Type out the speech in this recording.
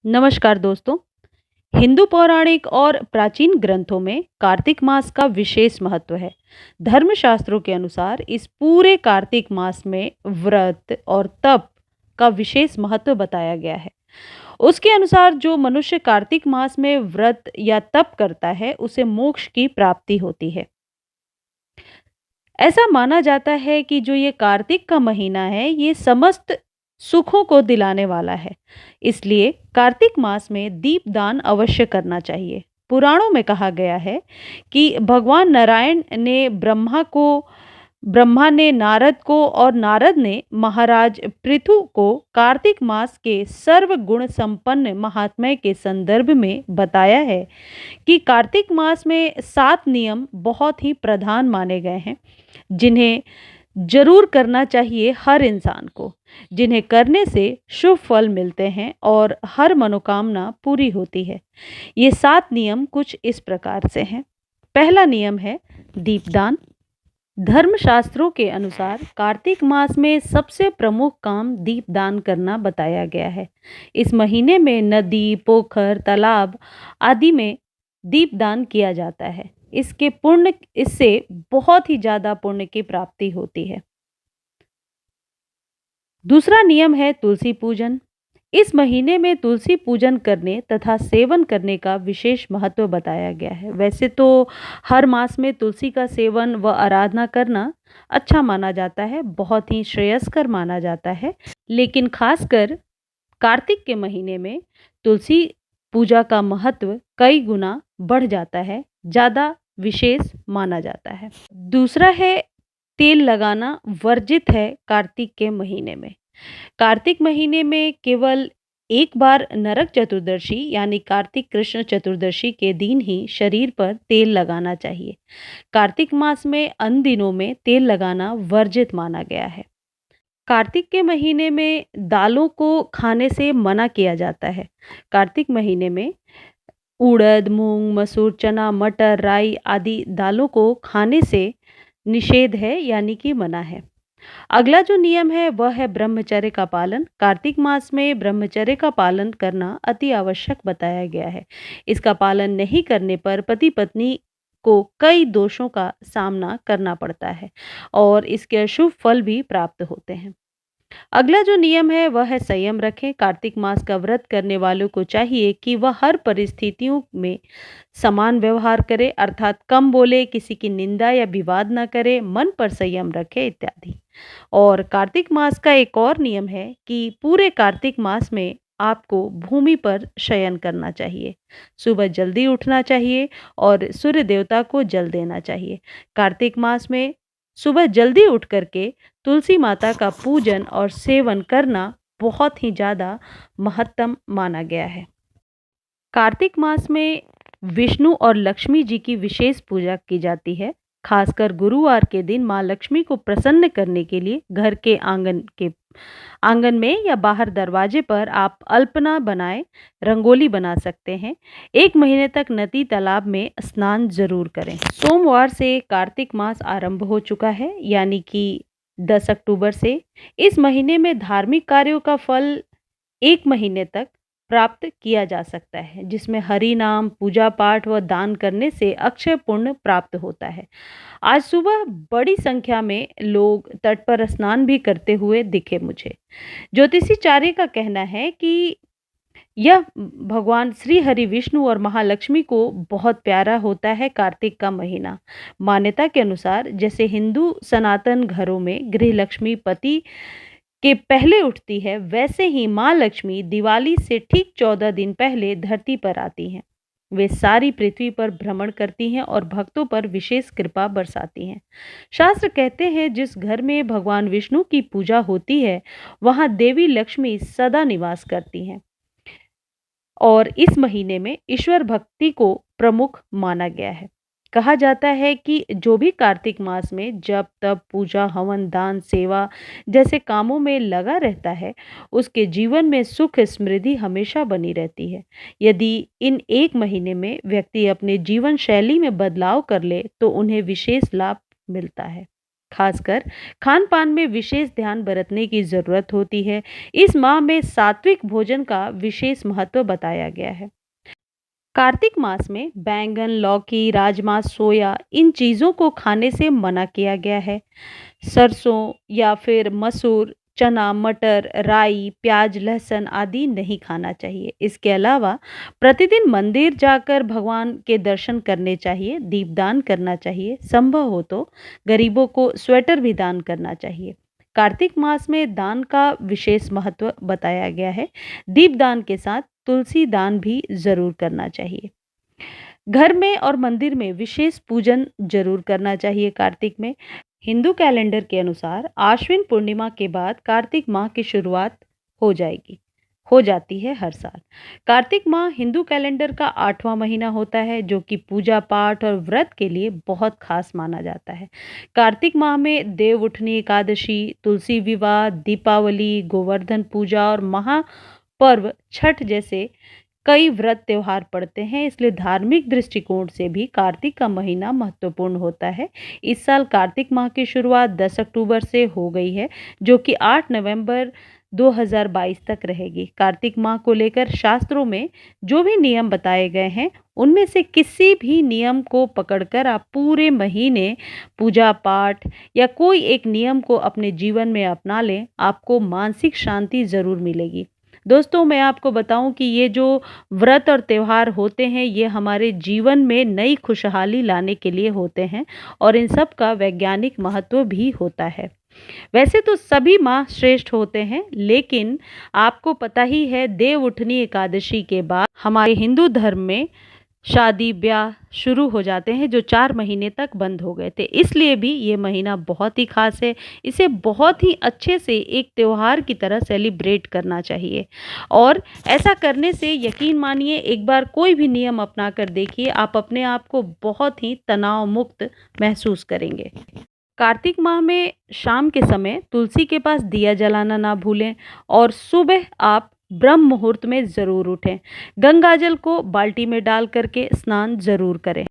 नमस्कार दोस्तों। हिंदू पौराणिक और प्राचीन ग्रंथों में कार्तिक मास का विशेष महत्व है। धर्मशास्त्रों के अनुसार इस पूरे कार्तिक मास में व्रत और तप का विशेष महत्व बताया गया है। उसके अनुसार जो मनुष्य कार्तिक मास में व्रत या तप करता है उसे मोक्ष की प्राप्ति होती है। ऐसा माना जाता है कि जो ये कार्तिक का महीना है ये समस्त सुखों को दिलाने वाला है। इसलिए कार्तिक मास में दीपदान अवश्य करना चाहिए। पुराणों में कहा गया है कि भगवान नारायण ने ब्रह्मा ने नारद को और नारद ने महाराज पृथु को कार्तिक मास के सर्व गुण संपन्न महात्म्य के संदर्भ में बताया है कि कार्तिक मास में 7 नियम बहुत ही प्रधान माने गए हैं, जिन्हें जरूर करना चाहिए हर इंसान को, जिन्हें करने से शुभ फल मिलते हैं और हर मनोकामना पूरी होती है। ये 7 नियम कुछ इस प्रकार से हैं। पहला नियम है दीपदान। धर्मशास्त्रों के अनुसार कार्तिक मास में सबसे प्रमुख काम दीपदान करना बताया गया है। इस महीने में नदी, पोखर, तालाब आदि में दीपदान किया जाता है। इससे बहुत ही ज्यादा पुण्य की प्राप्ति होती है। दूसरा नियम है तुलसी पूजन। इस महीने में तुलसी पूजन करने तथा सेवन करने का विशेष महत्व बताया गया है। वैसे तो हर मास में तुलसी का सेवन व आराधना करना अच्छा माना जाता है, बहुत ही श्रेयस्कर माना जाता है, लेकिन खासकर कार्तिक के महीने में तुलसी पूजा का महत्व कई गुना बढ़ जाता है, ज़्यादा विशेष माना जाता है। दूसरा है तेल लगाना वर्जित है कार्तिक के महीने में। कार्तिक महीने में केवल एक बार नरक चतुर्दशी यानी कार्तिक कृष्ण चतुर्दशी के दिन ही शरीर पर तेल लगाना चाहिए। कार्तिक मास में अन्य दिनों में तेल लगाना वर्जित माना गया है। कार्तिक के महीने में दालों को खाने से मना किया जाता है। कार्तिक महीने में उड़द, मूंग, मसूर, चना, मटर, राई आदि दालों को खाने से निषेध है यानी कि मना है। अगला जो नियम है वह है ब्रह्मचर्य का पालन। कार्तिक मास में ब्रह्मचर्य का पालन करना अति आवश्यक बताया गया है। इसका पालन नहीं करने पर पति पत्नी को कई दोषों का सामना करना पड़ता है और इसके अशुभ फल भी प्राप्त होते हैं। अगला जो नियम है वह है संयम रखें। कार्तिक मास का व्रत करने वालों को चाहिए कि वह हर परिस्थितियों में समान व्यवहार करे, अर्थात कम बोले, किसी की निंदा या विवाद न करे, मन पर संयम रखे इत्यादि। और कार्तिक मास का एक और नियम है कि पूरे कार्तिक मास में आपको भूमि पर शयन करना चाहिए, सुबह जल्दी उठना चाहिए और सूर्य देवता को जल देना चाहिए। कार्तिक मास में सुबह जल्दी उठ करके तुलसी माता का पूजन और सेवन करना बहुत ही ज़्यादा महत्तम माना गया है। कार्तिक मास में विष्णु और लक्ष्मी जी की विशेष पूजा की जाती है। खासकर गुरुवार के दिन माँ लक्ष्मी को प्रसन्न करने के लिए घर के आंगन में या बाहर दरवाजे पर आप अल्पना बनाए रंगोली बना सकते हैं। 1 महीने तक नदी तालाब में स्नान जरूर करें। सोमवार से कार्तिक मास आरंभ हो चुका है यानी कि 10 अक्टूबर से। इस महीने में धार्मिक कार्यों का फल 1 महीने तक प्राप्त किया जा सकता है, जिसमें हरि नाम, पूजा पाठ व दान करने से अक्षय पुण्य प्राप्त होता है। आज सुबह बड़ी संख्या में लोग तट पर स्नान भी करते हुए दिखे मुझे। ज्योतिषीचार्य का कहना है कि यह भगवान श्री हरि विष्णु और महालक्ष्मी को बहुत प्यारा होता है कार्तिक का महीना। मान्यता के अनुसार जैसे हिंदू सनातन घरों में गृह लक्ष्मी पति के पहले उठती है, वैसे ही माँ लक्ष्मी दिवाली से ठीक 14 दिन पहले धरती पर आती हैं। वे सारी पृथ्वी पर भ्रमण करती हैं और भक्तों पर विशेष कृपा बरसाती हैं। शास्त्र कहते हैं जिस घर में भगवान विष्णु की पूजा होती है वहां देवी लक्ष्मी सदा निवास करती हैं और इस महीने में ईश्वर भक्ति को प्रमुख माना गया है। कहा जाता है कि जो भी कार्तिक मास में जप तप पूजा हवन दान सेवा जैसे कामों में लगा रहता है उसके जीवन में सुख समृद्धि हमेशा बनी रहती है। यदि इन 1 महीने में व्यक्ति अपने जीवन शैली में बदलाव कर ले तो उन्हें विशेष लाभ मिलता है। खासकर खान-पान में विशेष ध्यान बरतने की ज़रूरत होती है। इस माह में सात्विक भोजन का विशेष महत्व बताया गया है। कार्तिक मास में बैंगन, लौकी, राजमा, सोया इन चीज़ों को खाने से मना किया गया है। सरसों या फिर मसूर, चना, मटर, राई, प्याज, लहसुन आदि नहीं खाना चाहिए। इसके अलावा प्रतिदिन मंदिर जाकर भगवान के दर्शन करने चाहिए, दीपदान करना चाहिए, संभव हो तो गरीबों को स्वेटर भी दान करना चाहिए। कार्तिक मास में दान का विशेष महत्व बताया गया है। दीपदान के साथ तुलसी दान भी ज़रूर करना चाहिए। घर में और मंदिर में विशेष पूजन जरूर करना चाहिए कार्तिक में। हिंदू कैलेंडर के अनुसार आश्विन पूर्णिमा के बाद कार्तिक माह की शुरुआत हो जाएगी हो जाती है हर साल। कार्तिक माह हिंदू कैलेंडर का 8वां महीना होता है, जो कि पूजा पाठ और व्रत के लिए बहुत खास माना जाता है। कार्तिक माह में देव उठनी एकादशी, तुलसी विवाह, दीपावली, गोवर्धन पूजा और महापर्व छठ जैसे कई व्रत त्योहार पड़ते हैं, इसलिए धार्मिक दृष्टिकोण से भी कार्तिक का महीना महत्वपूर्ण होता है। इस साल कार्तिक माह की शुरुआत 10 अक्टूबर से हो गई है, जो कि 8 नवंबर 2022 तक रहेगी। कार्तिक माह को लेकर शास्त्रों में जो भी नियम बताए गए हैं, उनमें से किसी भी नियम को पकड़कर आप पूरे महीने पूजा पाठ या कोई एक नियम को अपने जीवन में अपना लें, आपको मानसिक शांति ज़रूर मिलेगी। दोस्तों, मैं आपको बताऊं कि ये जो व्रत और त्योहार होते हैं, ये हमारे जीवन में नई खुशहाली लाने के लिए होते हैं और इन सब का वैज्ञानिक महत्व भी होता है। वैसे तो सभी माह श्रेष्ठ होते हैं, लेकिन आपको पता ही है देव उठनी एकादशी के बाद हमारे हिंदू धर्म में शादी ब्याह शुरू हो जाते हैं, जो 4 महीने तक बंद हो गए थे। इसलिए भी ये महीना बहुत ही खास है। इसे बहुत ही अच्छे से एक त्योहार की तरह सेलिब्रेट करना चाहिए और ऐसा करने से यकीन मानिए, एक बार कोई भी नियम अपना कर देखिए, आप अपने आप को बहुत ही तनाव मुक्त महसूस करेंगे। कार्तिक माह में शाम के समय तुलसी के पास दिया जलाना ना भूलें और सुबह आप ब्रह्म मुहूर्त में ज़रूर उठें। गंगाजल को बाल्टी में डाल करके स्नान ज़रूर करें।